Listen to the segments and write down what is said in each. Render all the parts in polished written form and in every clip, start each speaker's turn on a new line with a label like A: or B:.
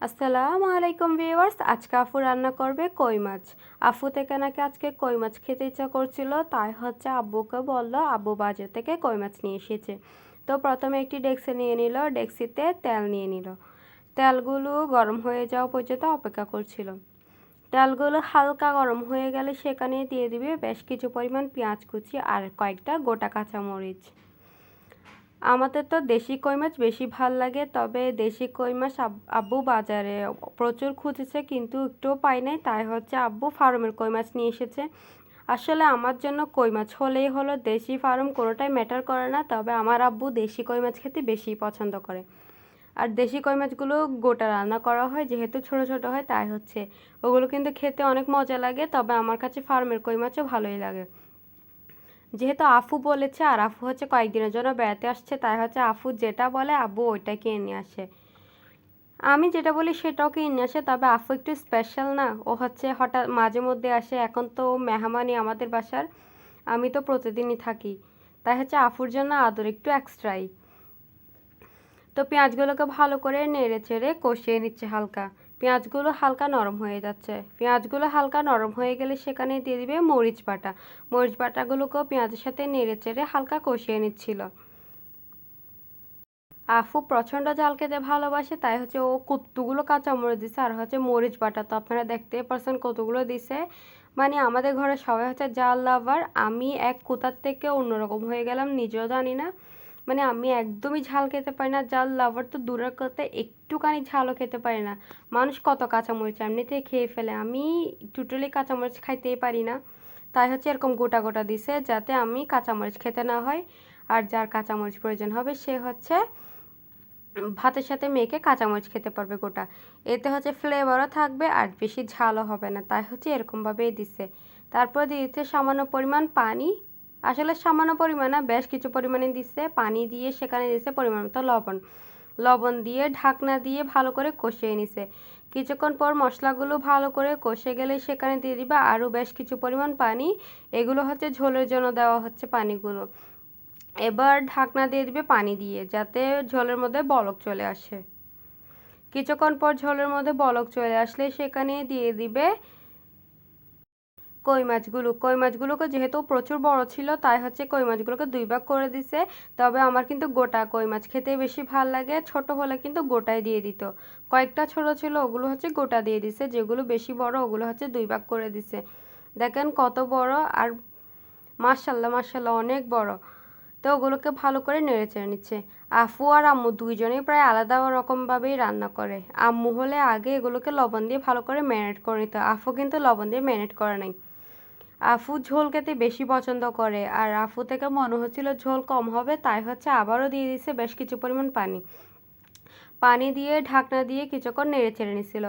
A: আসসালামু আলাইকুম ভিউয়ার্স, আজকে আফু রান্না করবে কই মাছ। আফু থেকে নাকি আজকে কই মাছ খেতে ইচ্ছা করছিল, তাই আব্বুকে বলল আব্বু বাজার থেকে কই মাছ নিয়ে এসেছে। তো প্রথমে একটি ডেক্সি নিয়ে নিল, ডেক্সিতে তেল নিয়ে নিল। তেলগুলো গরম হয়ে যাওয়া পর্যন্ত অপেক্ষা করছিল। তেলগুলো হালকা গরম হয়ে গেলে সেখানে দিয়ে দিবে বেশ কিছু পরিমাণ পেঁয়াজ কুচি আর কয়েকটা গোটা কাঁচামরিচ। আমাদের তো দেশি কই মাছ বেশি ভাল লাগে, তবে দেশি কই মাছ আব্বু বাজারে প্রচুর খুঁজেছে কিন্তু একটুও পাই নাই, তাই আব্বু ফার্মের কই মাছ নিয়ে এসেছে। আসলে আমার জন্য কই মাছ হলেই হলো, দেশি ফার্ম কোনোটাই ম্যাটার করে না, তবে আমার আব্বু দেশি কই মাছ খেতে বেশি পছন্দ করে। আর দেশি কই মাছগুলো গোটা রান্না করা হয়, যেহেতু ছোট ছোট হয় তাই ওগুলো কিন্তু খেতে অনেক মজা লাগে, তবে আমার কাছে ফার্মের কই মাছও ভালোই লাগে। যেহেতু আফু বলেছে আর আফু কয়েকদিনের জন্য বেড়াতে আসছে, তাই আফু যেটা বলে আব্বু ওইটাই কিনে নিয়ে আসে। আমি যেটা বলি সেটাও কিনে নিয়ে আসে, তবে আফু একটু স্পেশাল না, ও হঠাৎ মাঝে মধ্যে আসে। এখন তো মেহমানই আমাদের বাসার, আমি তো প্রতিদিনই থাকি, তাই আফুর জন্য আদর একটু এক্সট্রাই। তো পেঁয়াজগুলোকে ভালো করে নেড়ে চেড়ে কষিয়ে নিচ্ছে হালকা। পেঁয়াজগুলো হালকা নরম হয়ে যাচ্ছে। পেঁয়াজগুলো হালকা নরম হয়ে গেলে সেখানে দিয়ে দিবে মরিচ বাটা। মরিচ বাটাগুলোকেও পেঁয়াজের সাথে নেড়ে চেড়ে হালকা কষিয়ে নিচ্ছিল। আফু প্রচণ্ড ঝাল খেতে ভালোবাসে, তাই ও কতগুলো কাঁচামরিচ দিছে আর মরিচ বাটা তো আপনারা দেখতেই পারছেন কতগুলো দিছে। মানে আমাদের ঘরে সবাই জাল লাভার, আমি এক কোথার থেকে অন্যরকম হয়ে গেলাম, নিজেও জানি না। মানে আমি একদমই ঝাল খেতে পারি না, জাল লাভার তো দূরের কথা, একটুখানি ঝালও খেতে পারি না। মানুষ কত কাঁচামরিচ এমনিতেই খেয়ে ফেলে, আমি টোটালি কাঁচামরিচ খাইতেই পারি না। তাই এরকম গোটা গোটা দিছে যাতে আমি কাঁচামরিচ খেতে না হয়। আর যার কাঁচামরিচ প্রয়োজন হবে সে ভাতের সাথে মেখে কাঁচামরিচ খেতে পারবে গোটা। এতে ফ্লেভারও থাকবে আর বেশি ঝালও হবে না, তাই এরকমভাবেই দিচ্ছে। তারপর দিয়ে দিচ্ছে সামান্য পরিমাণ পানি। আসলে সামান্য পরিমাণ না, বেশ কিছু পরিমাণে দিচ্ছে পানি, দিয়ে সেখানে দিচ্ছে পরিমাণ মতো লবণ। লবণ দিয়ে ঢাকনা দিয়ে ভালো করে কষিয়ে নিছে। কিছুক্ষণ পর মশলাগুলো ভালো করে কষে গেলে সেখানে দিয়ে দিবা আরও বেশ কিছু পরিমাণ পানি। এগুলো ঝোলের জন্য দেওয়া পানিগুলো। এবার ঢাকনা দিয়ে দিবে পানি দিয়ে, যাতে ঝোলের মধ্যে বলক চলে আসে। কিছুক্ষণ পর ঝোলের মধ্যে বলক চলে আসলে সেখানে দিয়ে দিবে কই মাছগুলোকে, যেহেতু প্রচুর বড় ছিল তাই কই মাছগুলোকে 2 ভাগ করে দিছে। তবে আমার কিন্তু গোটা কই মাছ খেতে বেশি ভাল লাগে, ছোট হলে কিন্তু গোটাই দিয়ে দিত। কয়েকটা ছোট ছিল ওগুলো গোটা দিয়ে দিছে, যেগুলো বেশি বড় ওগুলো 2 ভাগ করে দিছে। দেখেন কত বড়, আর মাশাল্লাহ মাশাল্লাহ অনেক বড়। তো ওগুলোকে ভালো করে নেড়ে চেড়ে নিচ্ছে। আফু আর আম্মু দুইজনেই প্রায় আলাদা রকমভাবেই রান্না করে। আম্মু হলে আগে এগুলোকে লবণ দিয়ে ভালো করে ম্যারিনেট করে নিত, আফু কিন্তু লবণ দিয়ে ম্যারিনেট করে নাই। আফু ঝোল খেতে বেশি পছন্দ করে, আর আফু থেকে মনে হচ্ছিল ঝোল কম হবে, তাই আবারও দিয়ে দিচ্ছে বেশ কিছু পরিমাণ পানি। পানি দিয়ে ঢাকনা দিয়ে কিছুক্ষণ নেড়ে চেড়ে নিছিল।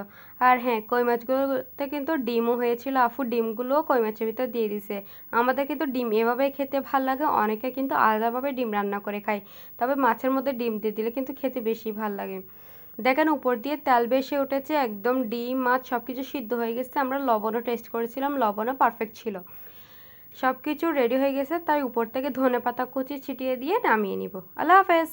A: আর হ্যাঁ, কই মাছগুলোতে কিন্তু ডিমও হয়েছিল, আফু ডিমগুলোও কই মাছের ভিতর দিয়ে দিছে। আমাদের কিন্তু ডিম এভাবেই খেতে ভাল লাগে, অনেকে কিন্তু আলাদাভাবে ডিম রান্না করে খায়, তবে মাছের মধ্যে ডিম দিয়ে দিলে কিন্তু খেতে বেশি ভাল লাগে। দেখেন উপর দিয়ে তেল বেশি উঠেছে, একদম ডিম মাছ সব কিছু সিদ্ধ হয়ে গেছে। আমরা লবণও টেস্ট করেছিলাম, লবণও পারফেক্ট ছিল। সব কিছু রেডি হয়ে গেছে, তাই উপর থেকে ধনেপাতা কুচি ছিটিয়ে দিয়ে নামিয়ে নিব। আল্লাহ হাফেজ।